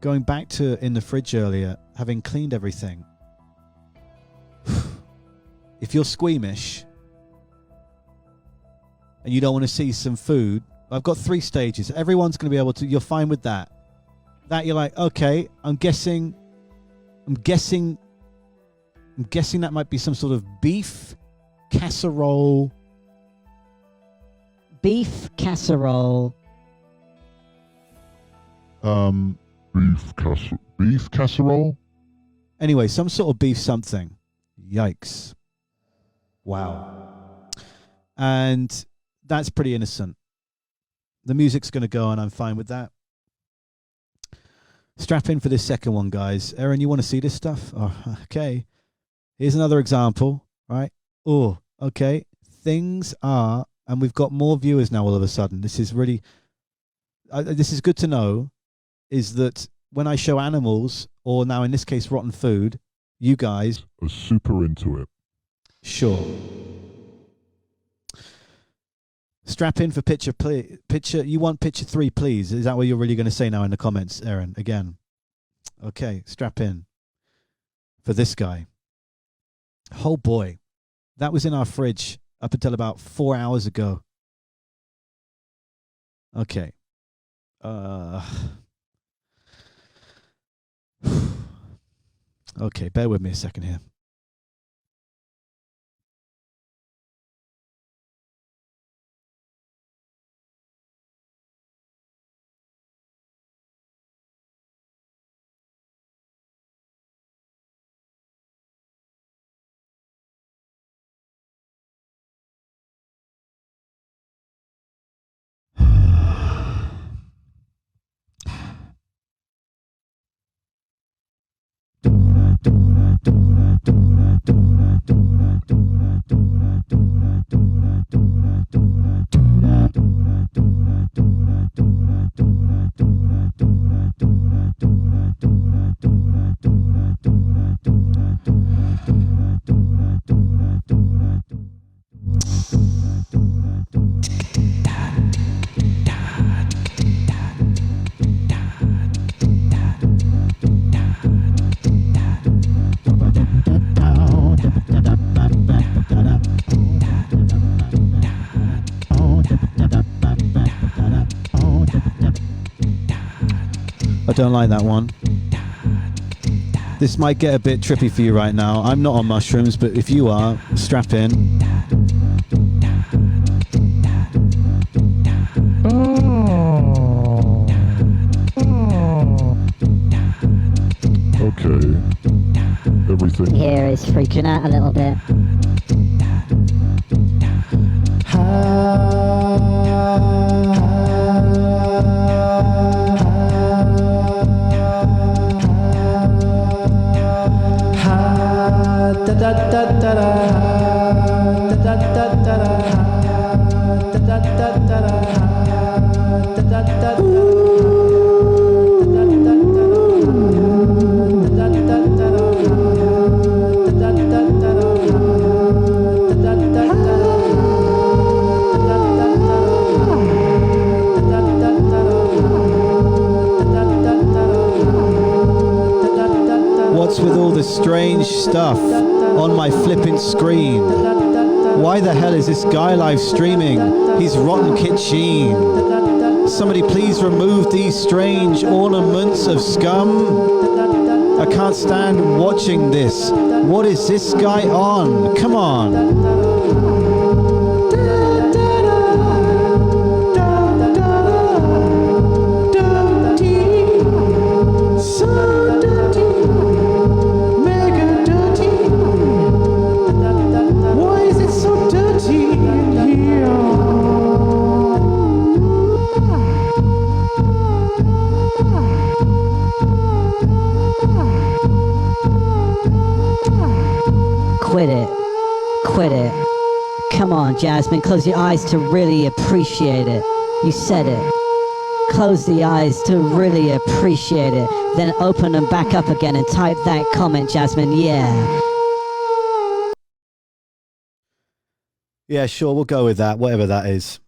going back to in the fridge earlier, having cleaned everything. If you're squeamish and you don't want to see some food, I've got 3 stages. Everyone's going to be able to, you're fine with that. That you're like, okay, I'm guessing that might be some sort of beef casserole. Beef casserole. Beef casserole? Anyway, some sort of beef something. Yikes. Wow. And that's pretty innocent. The music's going to go on. I'm fine with that. Strap in for this second one, guys. Aaron, you want to see this stuff? Oh, okay. Here's another example, right? Oh, okay. Things are, and we've got more viewers now all of a sudden. This is really, this is good to know, is that when I show animals, or now in this case, rotten food, you guys are super into it. Sure. Strap in for picture, please. Picture. You want picture 3, please? Is that what you're really going to say now in the comments, Aaron? Again. Okay, strap in for this guy. Oh boy, that was in our fridge up until about 4 hours ago. Okay. Okay, bear with me a second here. I don't like that one. This might get a bit trippy for you right now. I'm not on mushrooms, but if you are, strap in. Okay. Everything here is freaking out a little bit. What's with all the strange stuff on my flipping screen? Why the hell is this guy live streaming? He's rotten kitchen. Somebody please remove these strange ornaments of scum. I can't stand watching this. What is this guy on? Come on. Quit it. Come on, Jasmine, close your eyes to really appreciate it. You said it. Close the eyes to really appreciate it. Then open them back up again and type that comment, Jasmine. Yeah. Yeah, sure, we'll go with that, whatever that is.